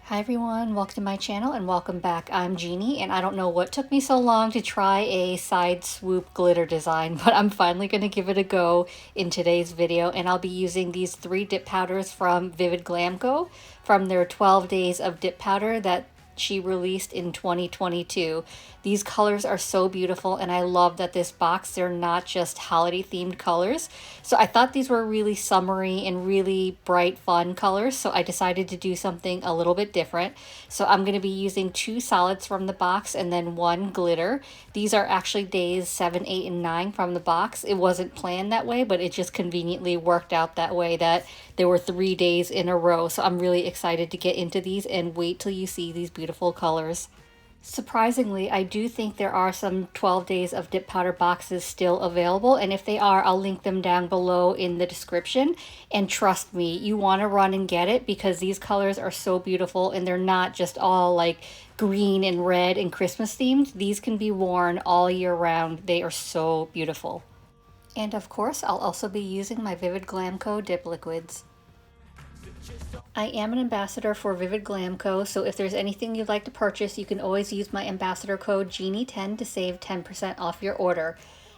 Hi everyone, welcome to my channel and welcome back. I'm Jeannie and I don't know what took me so long to try a side swoop glitter design, but I'm finally going to give it a go in today's video, and I'll be using these 3 dip powders from Glam Co from their 12 days of dip powder that she released in 2022. These colors are so beautiful and I love that this box, they're not just holiday themed colors. So I thought these were really summery and really bright fun colors, so I decided to do something a little bit different. So I'm going to be using 2 solids from the box and then 1 glitter. These are actually days 7, 8, and 9 from the box. It wasn't planned that way, but it just conveniently worked out that way that there were 3 days in a row. So I'm really excited to get into these and wait till you see these beautiful colors. Surprisingly, I do think there are some 12 days of dip powder boxes still available, and if they are, I'll link them down below in the description. And trust me, you want to run and get it because these colors are so beautiful and they're not just all like green and red and Christmas themed. These can be worn all year round. They are so beautiful. And of course, I'll also be using my Glam Co dip liquids. I am an ambassador for Glam Co, so if there's anything you'd like to purchase, you can always use my ambassador code Jeannie10 to save 10% off your order.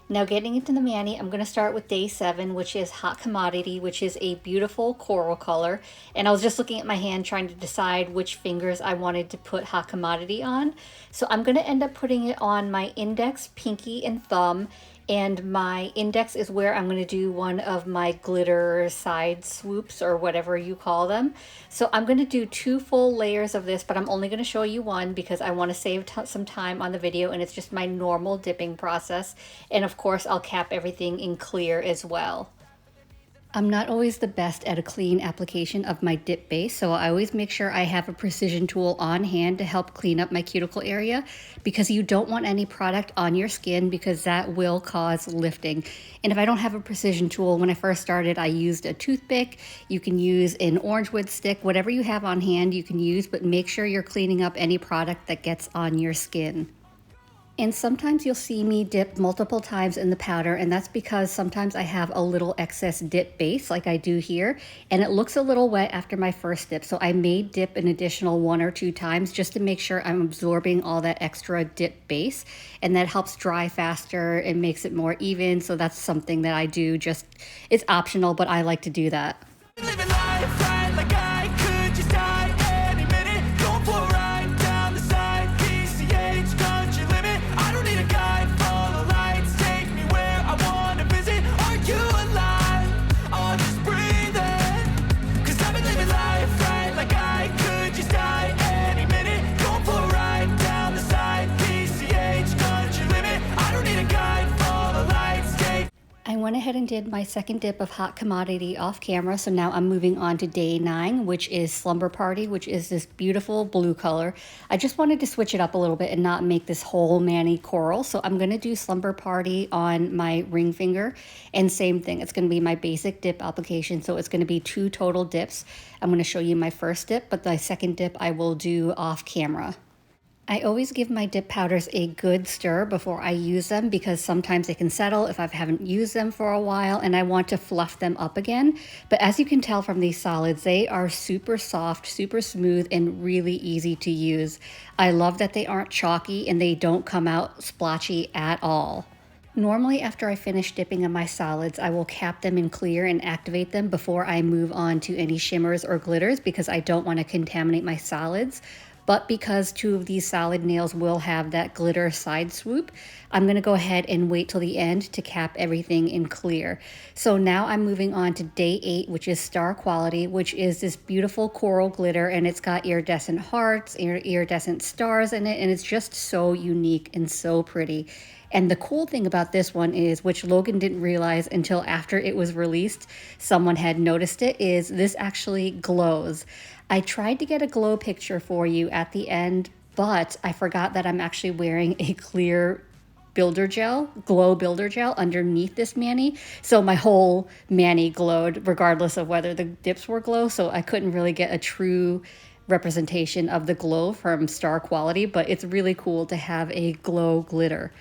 Now getting into the mani, I'm going to start with day 7, which is Hot Commodity, which is a beautiful coral color. And I was just looking at my hand trying to decide which fingers I wanted to put Hot Commodity on. So I'm going to end up putting it on my index, pinky, and thumb. And my index is where I'm going to do one of my glitter side swoops, or whatever you call them. So I'm going to do 2 full layers of this, but I'm only going to show you one because I want to save some time on the video, and it's just my normal dipping process. And of course, I'll cap everything in clear as well. I'm not always the best at a clean application of my dip base, so I always make sure I have a precision tool on hand to help clean up my cuticle area, because you don't want any product on your skin because that will cause lifting. And if I don't have a precision tool, when I first started, I used a toothpick. You can use an orange wood stick, whatever you have on hand you can use, but make sure you're cleaning up any product that gets on your skin. And sometimes you'll see me dip multiple times in the powder, and that's because sometimes I have a little excess dip base like I do here, and it looks a little wet after my first dip, so I may dip an additional 1 or 2 times just to make sure I'm absorbing all that extra dip base, and that helps dry faster and makes it more even. So that's something that I do, just it's optional, but I like to do that. I went ahead and did my second dip of Hot Commodity off camera, so now I'm moving on to day 9, which is Slumber Party, which is this beautiful blue color. I just wanted to switch it up a little bit and not make this whole mani coral, so I'm going to do Slumber Party on my ring finger, and same thing, it's going to be my basic dip application, so it's going to be 2 total dips. I'm going to show you my first dip, but the second dip I will do off camera. I always give my dip powders a good stir before I use them because sometimes they can settle if I haven't used them for a while and I want to fluff them up again. But as you can tell from these solids, they are super soft, super smooth, and really easy to use. I love that they aren't chalky and they don't come out splotchy at all. Normally after I finish dipping in my solids, I will cap them in clear and activate them before I move on to any shimmers or glitters because I don't want to contaminate my solids. But because 2 of these solid nails will have that glitter side swoop, I'm going to go ahead and wait till the end to cap everything in clear. So now I'm moving on to day 8, which is Star Quality, which is this beautiful coral glitter, and it's got iridescent hearts, iridescent stars in it, and it's just so unique and so pretty. And the cool thing about this one is, which Logan didn't realize until after it was released, someone had noticed it, is this actually glows. I tried to get a glow picture for you at the end, but I forgot that I'm actually wearing a clear builder gel, glow builder gel underneath this mani. So my whole mani glowed regardless of whether the dips were glow. So I couldn't really get a true representation of the glow from Star Quality, but it's really cool to have a glow glitter.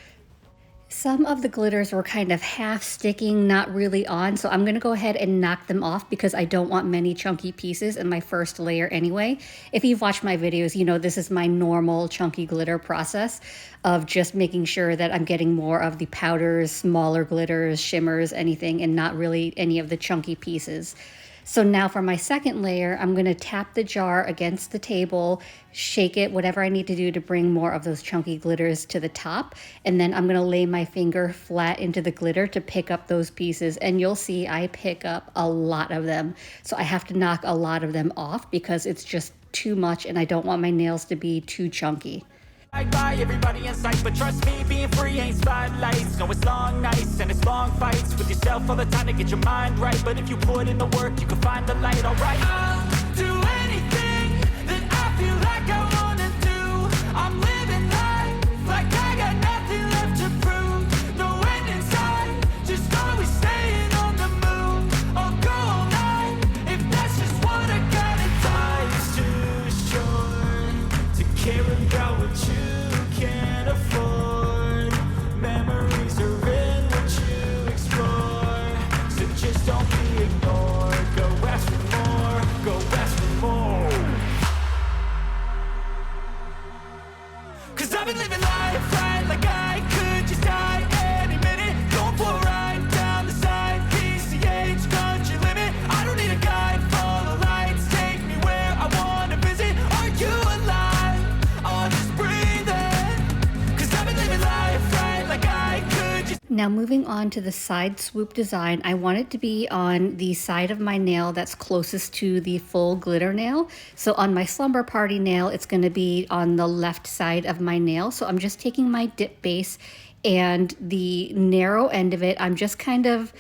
Some of the glitters were kind of half sticking, not really on, so I'm gonna go ahead and knock them off because I don't want many chunky pieces in my first layer anyway. If you've watched my videos, you know this is my normal chunky glitter process of just making sure that I'm getting more of the powders, smaller glitters, shimmers, anything, and not really any of the chunky pieces. So now for my second layer, I'm going to tap the jar against the table, shake it, whatever I need to do to bring more of those chunky glitters to the top. And then I'm going to lay my finger flat into the glitter to pick up those pieces. And you'll see I pick up a lot of them. So I have to knock a lot of them off because it's just too much and I don't want my nails to be too chunky. By everybody in sight, but trust me, being free ain't spotlights. No, it's long nights and it's long fights with yourself all the time to get your mind right. But if you put in the work, you can find the light, alright. I'll do anything that I feel like I wanna do. I'm living life like I got nothing left to prove. No end in sight, just always staying on the move. I'll go all night if that's just what I gotta do. Life's too short to care about what you can't afford. Memories are in what you explore. So just don't be ignored. Go ask for more. Go ask for more. 'Cause I've been living life right like I could just die any minute. Going for a ride down the side. PCH country limit. I don't need a guide. Follow lights. Take me where I wanna visit. Are you alive? I'll just breathe in. 'Cause I've been living life right like I could just. Now moving on to the side swoop design, I want it to be on the side of my nail that's closest to the full glitter nail. So on my Slumber Party nail, it's going to be on the left side of my nail. So I'm just taking my dip base and the narrow end of it, I'm just kind of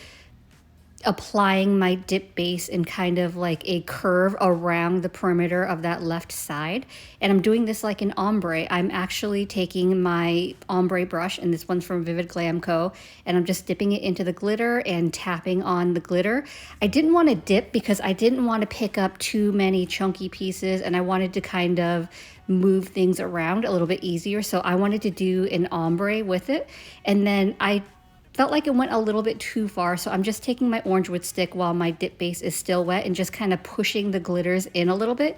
applying my dip base in kind of like a curve around the perimeter of that left side. And I'm doing this like an ombre. I'm actually taking my ombre brush, and this one's from Glam Co, and I'm just dipping it into the glitter and tapping on the glitter. I didn't want to dip because I didn't want to pick up too many chunky pieces, and I wanted to kind of move things around a little bit easier. So I wanted to do an ombre with it. And then I felt like it went a little bit too far, so I'm just taking my orange wood stick while my dip base is still wet and just kind of pushing the glitters in a little bit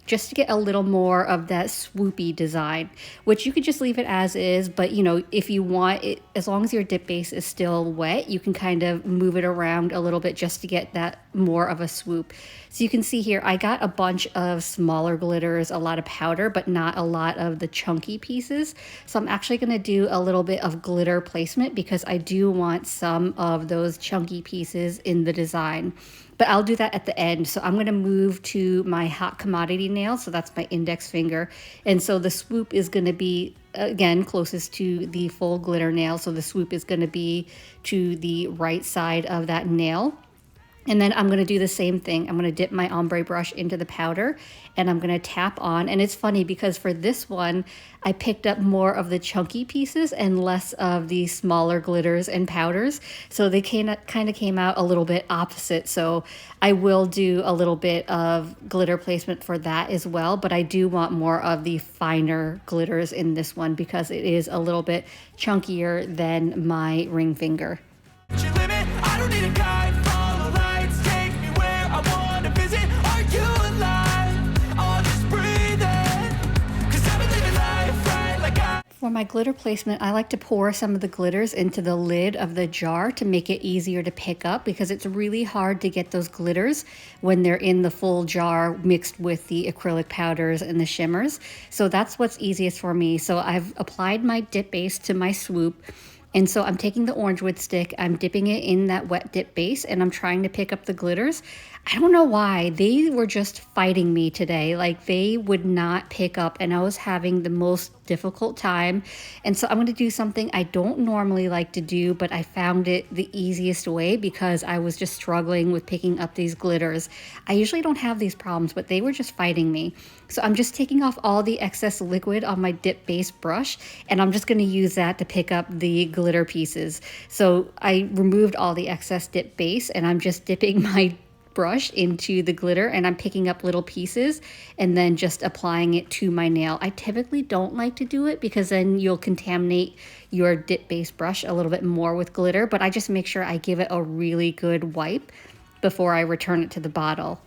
just to get a little more of that swoopy design, which you could just leave it as is, but you know, if you want it, as long as your dip base is still wet, you can kind of move it around a little bit just to get that more of a swoop. So you can see here, I got a bunch of smaller glitters, a lot of powder, but not a lot of the chunky pieces. So I'm actually going to do a little bit of glitter placement because I do want some of those chunky pieces in the design. But I'll do that at the end. So I'm going to move to my hot commodity nail. So that's my index finger. And so the swoop is going to be, again, closest to the full glitter nail. So the swoop is going to be to the right side of that nail. And then I'm going to do the same thing. I'm going to dip my ombre brush into the powder and I'm going to tap on. And it's funny because for this one, I picked up more of the chunky pieces and less of the smaller glitters and powders. So they kind of came out a little bit opposite. So I will do a little bit of glitter placement for that as well. But I do want more of the finer glitters in this one because it is a little bit chunkier than my ring finger. I don't need a guide. Follow lights. Take me where I wanna visit. Are you alive? I'll just breathe in. 'Cause I've been living life right like I. For my glitter placement, I like to pour some of the glitters into the lid of the jar to make it easier to pick up because it's really hard to get those glitters when they're in the full jar mixed with the acrylic powders and the shimmers. So that's what's easiest for me. So I've applied my dip base to my swoop. And so I'm taking the orange wood stick, I'm dipping it in that wet dip base, and I'm trying to pick up the glitters. I don't know why. They were just fighting me today. Like, they would not pick up, and I was having the most difficult time. And so I'm going to do something I don't normally like to do, but I found it the easiest way because I was just struggling with picking up these glitters. I usually don't have these problems, but they were just fighting me. So I'm just taking off all the excess liquid on my dip base brush, and I'm just going to use that to pick up the glitter pieces. So I removed all the excess dip base, and I'm just dipping my brush into the glitter, and I'm picking up little pieces and then just applying it to my nail. I typically don't like to do it because then you'll contaminate your dip base brush a little bit more with glitter, but I just make sure I give it a really good wipe before I return it to the bottle.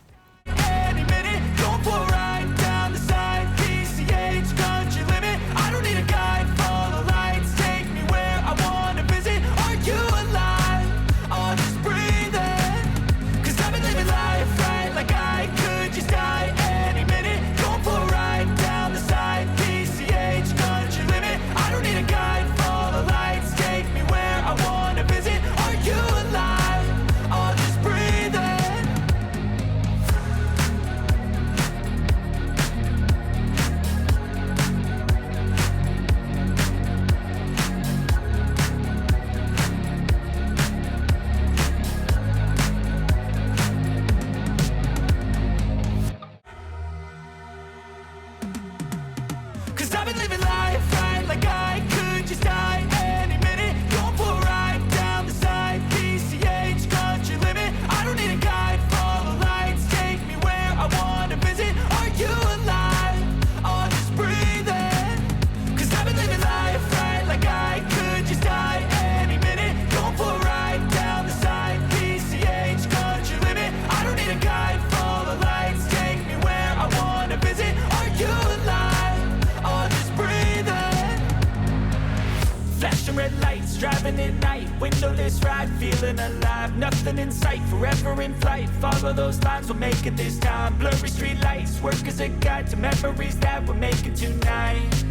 Red lights, driving at night, windowless ride, feeling alive, nothing in sight, forever in flight, follow those lines, we'll make it this time, blurry street lights, work as a guide to memories that we're making tonight,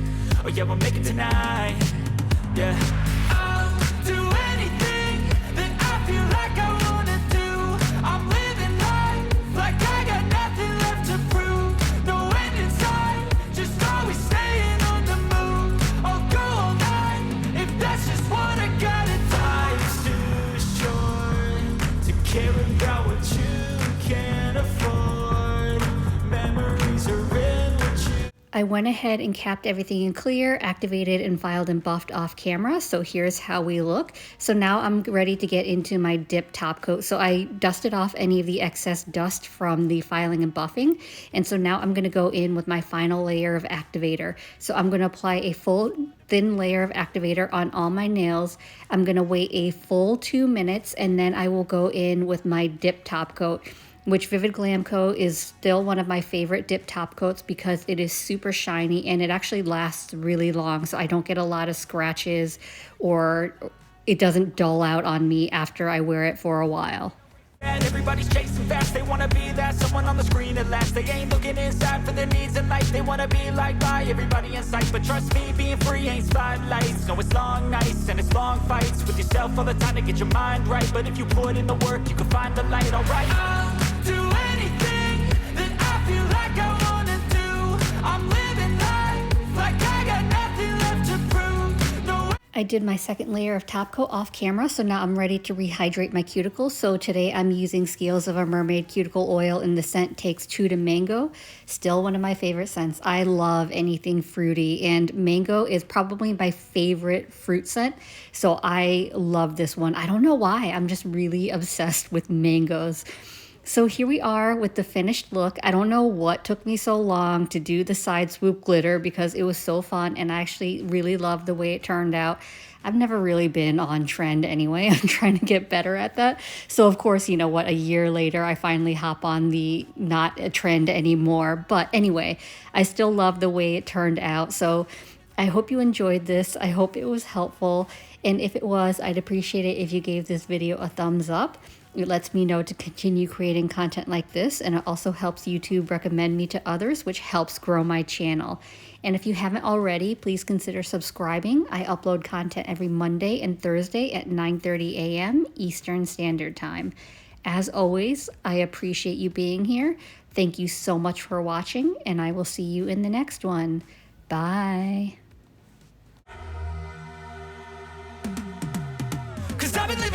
oh yeah, we'll make it tonight, yeah. I'll do anything that I feel like I wanna do, I'm living life like I got nothing left to prove, no end in sight, just always staying on the move, I'll go all night, if that's just what I gotta do. Life's too short to care about what you can't afford, memories are in what you. I went ahead and capped everything in clear, activated and filed and buffed off camera. So here's how we look. So now I'm ready to get into my dip top coat. So I dusted off any of the excess dust from the filing and buffing. And so now I'm gonna go in with my final layer of activator. So I'm gonna apply a full thin layer of activator on all my nails. I'm gonna wait a full 2 minutes and then I will go in with my dip top coat, which Vivid Glam Co is still one of my favorite dip top coats because it is super shiny and it actually lasts really long, so I don't get a lot of scratches or it doesn't dull out on me after I wear it for a while. And everybody's chasing fast, they wanna be that someone on the screen at last. They ain't looking inside for their needs in life. They wanna be liked by everybody in sight. But trust me, being free ain't spotlights. No, it's long nights and it's long fights with yourself all the time to get your mind right. But if you put in the work, you can find the light, alright. I'll do anything that I feel like I wanna do. I'm living life like I got nothing left to prove. No. I did my second layer of top coat off camera, so now I'm ready to rehydrate my cuticles. So today I'm using Scales of a Mermaid cuticle oil in the scent Takes Two to Mango. Still one of my favorite scents. I love anything fruity and mango is probably my favorite fruit scent. So I love this one. I don't know why, I'm just really obsessed with mangoes. So here we are with the finished look. I don't know what took me so long to do the side swoop glitter because it was so fun and I actually really loved the way it turned out. I've never really been on trend anyway. I'm trying to get better at that. So of course, you know what, a year later, I finally hop on the not a trend anymore. But anyway, I still love the way it turned out. So I hope you enjoyed this. I hope it was helpful. And if it was, I'd appreciate it if you gave this video a thumbs up. It lets me know to continue creating content like this, and it also helps YouTube recommend me to others, which helps grow my channel. And if you haven't already, please consider subscribing. I upload content every Monday and Thursday at 9:30 a.m. Eastern Standard Time. As always, I appreciate you being here. Thank you so much for watching, and I will see you in the next one. Bye. 'Cause I've been living